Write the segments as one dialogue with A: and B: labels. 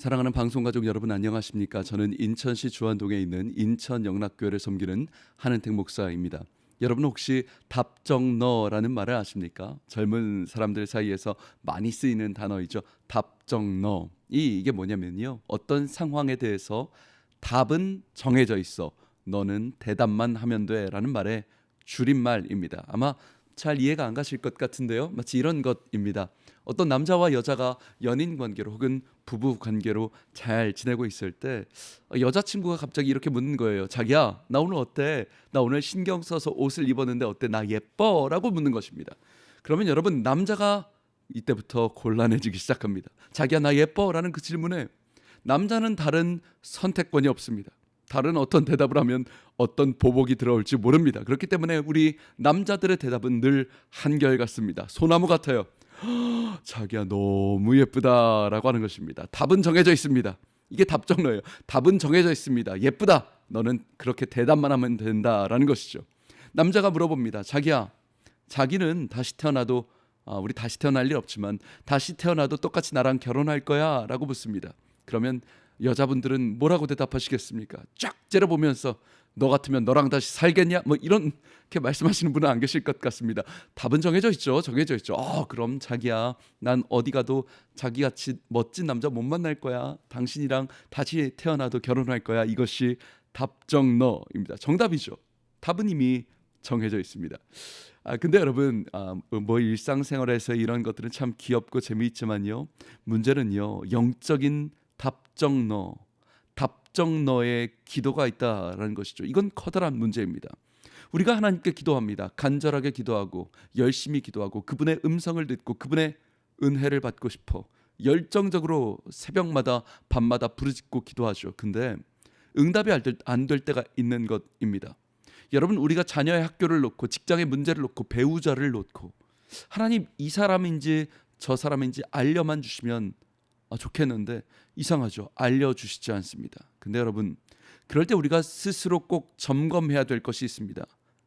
A: 사랑하는 방송가족 여러분 안녕하십니까? 저는 인천시 주안동에 있는 인천영락교회를 섬기는 한은택 목사입니다. 여러분 혹시 답정너라는 말을 아십니까? 젊은 사람들 사이에서 많이 쓰이는 단어이죠. 답정너. 이게 뭐냐면요. 어떤 상황에 대해서 답은 정해져 있어. 너는 대답만 하면 돼라는 말의 줄임말입니다. 아마 잘 이해가 안 가실 것 같은데요. 마치 이런 것입니다. 어떤 남자와 여자가 연인 관계로 혹은 부부 관계로 잘 지내고 있을 때 여자친구가 갑자기 이렇게 묻는 거예요. 자기야, 나 오늘 어때? 나 오늘 신경 써서 옷을 입었는데 어때? 나 예뻐? 라고 묻는 것입니다. 그러면 여러분, 남자가 이때부터 곤란해지기 시작합니다. 자기야, 나 예뻐? 라는 그 질문에 남자는 다른 선택권이 없습니다. 다른 어떤 대답을 하면 어떤 보복이 들어올지 모릅니다. 그렇기 때문에 우리 남자들의 대답은 늘 한결같습니다. 소나무 같아요. 자기야 너무 예쁘다라고 하는 것입니다. 답은 정해져 있습니다. 이게 답정너예요. 답은 정해져 있습니다. 예쁘다. 너는 그렇게 대답만 하면 된다라는 것이죠. 남자가 물어봅니다. 자기야, 자기는 다시 태어나도 우리 다시 태어날 일 없지만 다시 태어나도 똑같이 나랑 결혼할 거야? 라고 묻습니다. 그러면 여자분들은 뭐라고 대답하시겠습니까? 쫙 째려보면서 너 같으면 너랑 다시 살겠냐? 뭐 이렇게 말씀하시는 분은 안 계실 것 같습니다. 답은 정해져 있죠. 정해져 있죠. 그럼 자기야, 난 어디 가도 자기같이 멋진 남자 못 만날 거야. 당신이랑 다시 태어나도 결혼할 거야. 이것이 답정너입니다. 정답이죠. 답은 이미 정해져 있습니다. 근데 여러분, 뭐 일상생활에서 이런 것들은 참 귀엽고 재미있지만요. 문제는요, 영적인 답정너의 기도가 있다라는 것이죠. 이건 커다란 문제입니다. 우리가 하나님께 기도합니다. 간절하게 기도하고 열심히 기도하고 그분의 음성을 듣고 그분의 은혜를 받고 싶어 열정적으로 새벽마다 밤마다 부르짖고 기도하죠. 근데 응답이 안 될 때가 있는 것입니다. 여러분, 우리가 자녀의 학교를 놓고 직장의 문제를 놓고 배우자를 놓고 하나님, 이 사람인지 저 사람인지 알려만 주시면 좋겠는데 이상하죠. 알려주시지 않습니다. 근데 여러분, 그럴 때 우리가 스스로 꼭 점검해야 될 것이 있습니다.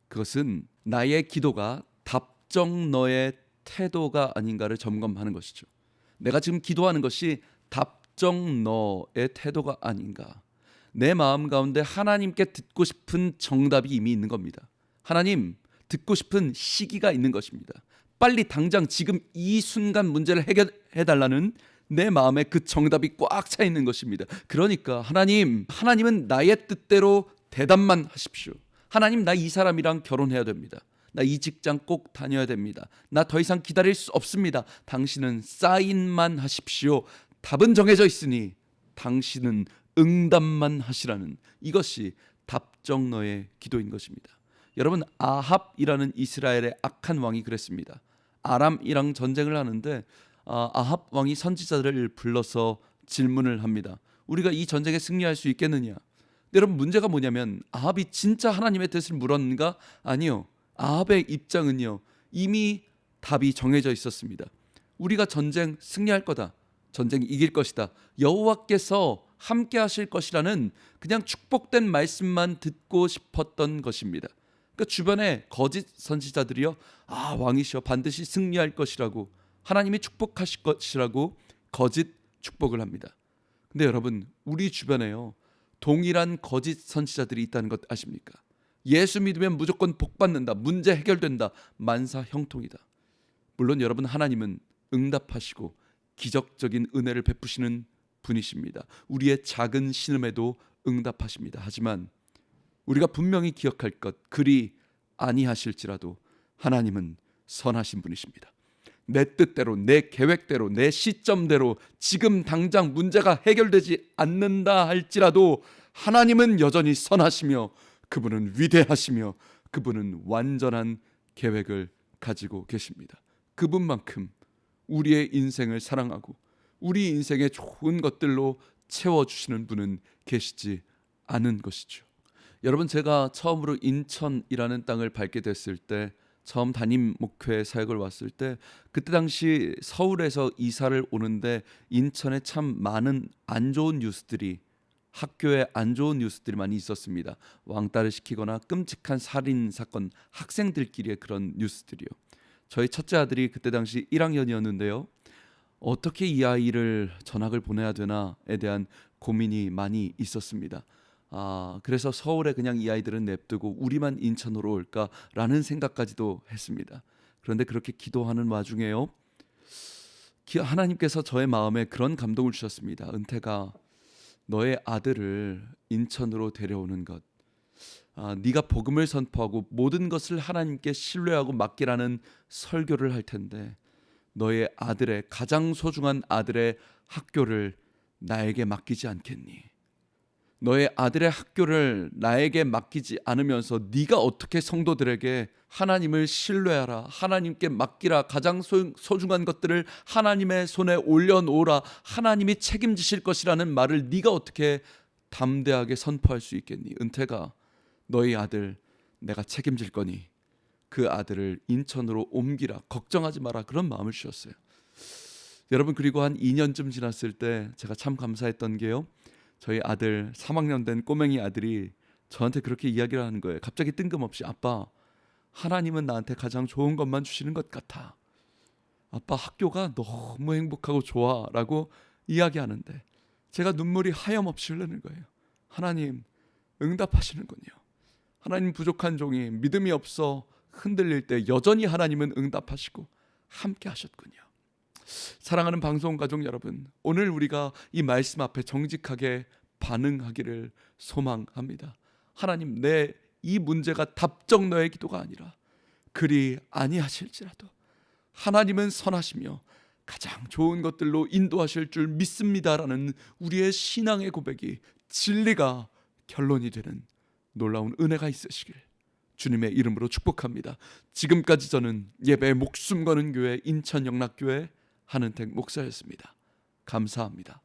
A: 그것은 나의 기도가 답정너의 태도가 아닌가를 점검하는 것이죠. 내가 지금 기도하는 것이 답정너의 태도가 아닌가. 내 마음 가운데 하나님께 듣고 싶은 정답이 이미 있는 겁니다. 하나님, 듣고 싶은 시기가 있는 것입니다. 빨리 당장 지금 이 순간 문제를 해결해달라는 내 마음에 그 정답이 꽉 차 있는 것입니다. 그러니까 하나님은 나의 뜻대로 대답만 하십시오. 하나님, 나 이 사람이랑 결혼해야 됩니다. 나 이 직장 꼭 다녀야 됩니다. 나 더 이상 기다릴 수 없습니다. 당신은 사인만 하십시오. 답은 정해져 있으니 당신은 응답만 하시라는, 이것이 답정너의 기도인 것입니다. 여러분, 아합이라는 이스라엘의 악한 왕이 그랬습니다. 아람이랑 전쟁을 하는데 아합 왕이 선지자들을 불러서 질문을 합니다. 우리가 이 전쟁에 승리할 수 있겠느냐? 여러분, 문제가 뭐냐면 아합이 진짜 하나님의 뜻을 물었는가? 아니요. 아합의 입장은요, 이미 답이 정해져 있었습니다. 우리가 전쟁 승리할 거다. 전쟁 이길 것이다. 여호와께서 함께 하실 것이라는 그냥 축복된 말씀만 듣고 싶었던 것입니다. 그러니까 주변에 거짓 선지자들이요, 왕이시여 반드시 승리할 것이라고, 하나님이 축복하실 것이라고 거짓 축복을 합니다. 근데 여러분, 우리 주변에요, 동일한 거짓 선지자들이 있다는 것 아십니까? 예수 믿으면 무조건 복 받는다, 문제 해결된다, 만사 형통이다. 물론 여러분, 하나님은 응답하시고 기적적인 은혜를 베푸시는 분이십니다. 우리의 작은 신음에도 응답하십니다. 하지만 우리가 분명히 기억할 것, 그리 아니하실지라도 하나님은 선하신 분이십니다. 내 뜻대로, 내 계획대로, 내 시점대로 지금 당장 문제가 해결되지 않는다 할지라도 하나님은 여전히 선하시며 그분은 위대하시며 그분은 완전한 계획을 가지고 계십니다. 그분만큼 우리의 인생을 사랑하고 우리 인생의 좋은 것들로 채워주시는 분은 계시지 않은 것이죠. 여러분, 제가 처음으로 인천이라는 땅을 밟게 됐을 때, 처음 담임 목회 사역을 왔을 때, 그때 당시 서울에서 이사를 오는데 인천에 참 많은 안 좋은 뉴스들이, 학교에 안 좋은 뉴스들이 많이 있었습니다. 왕따를 시키거나 끔찍한 살인 사건, 학생들끼리의 그런 뉴스들이요. 저희 첫째 아들이 그때 당시 1학년이었는데요. 어떻게 이 아이를 전학을 보내야 되나에 대한 고민이 많이 있었습니다. 그래서 서울에 그냥 이 아이들은 냅두고 우리만 인천으로 올까라는 생각까지도 했습니다. 그런데 그렇게 기도하는 와중에요, 하나님께서 저의 마음에 그런 감동을 주셨습니다. 은태가, 너의 아들을 인천으로 데려오는 것, 네가 복음을 선포하고 모든 것을 하나님께 신뢰하고 맡기라는 설교를 할 텐데, 너의 아들의 가장 소중한 아들의 학교를 나에게 맡기지 않겠니? 너의 아들의 학교를 나에게 맡기지 않으면서 네가 어떻게 성도들에게 하나님을 신뢰하라, 하나님께 맡기라, 가장 소중한 것들을 하나님의 손에 올려놓으라, 하나님이 책임지실 것이라는 말을 네가 어떻게 담대하게 선포할 수 있겠니? 은태가, 너희 아들 내가 책임질 거니 그 아들을 인천으로 옮기라, 걱정하지 마라, 그런 마음을 주셨어요. 여러분, 그리고 한 2년쯤 지났을 때 제가 참 감사했던 게요, 저희 아들 3학년 된 꼬맹이 아들이 저한테 그렇게 이야기를 하는 거예요. 갑자기 뜬금없이, 아빠, 하나님은 나한테 가장 좋은 것만 주시는 것 같아. 아빠, 학교가 너무 행복하고 좋아 라고 이야기하는데 제가 눈물이 하염없이 흐르는 거예요. 하나님 응답하시는군요. 하나님 부족한 종이 믿음이 없어 흔들릴 때 여전히 하나님은 응답하시고 함께 하셨군요. 사랑하는 방송 가족 여러분, 오늘 우리가 이 말씀 앞에 정직하게 반응하기를 소망합니다. 하나님, 내 이 문제가 답정너의 기도가 아니라 그리 아니하실지라도 하나님은 선하시며 가장 좋은 것들로 인도하실 줄 믿습니다라는 우리의 신앙의 고백이 진리가 결론이 되는 놀라운 은혜가 있으시길 주님의 이름으로 축복합니다. 지금까지 저는 예배에 목숨 거는 교회 인천영락교회 한은택 목사였습니다. 감사합니다.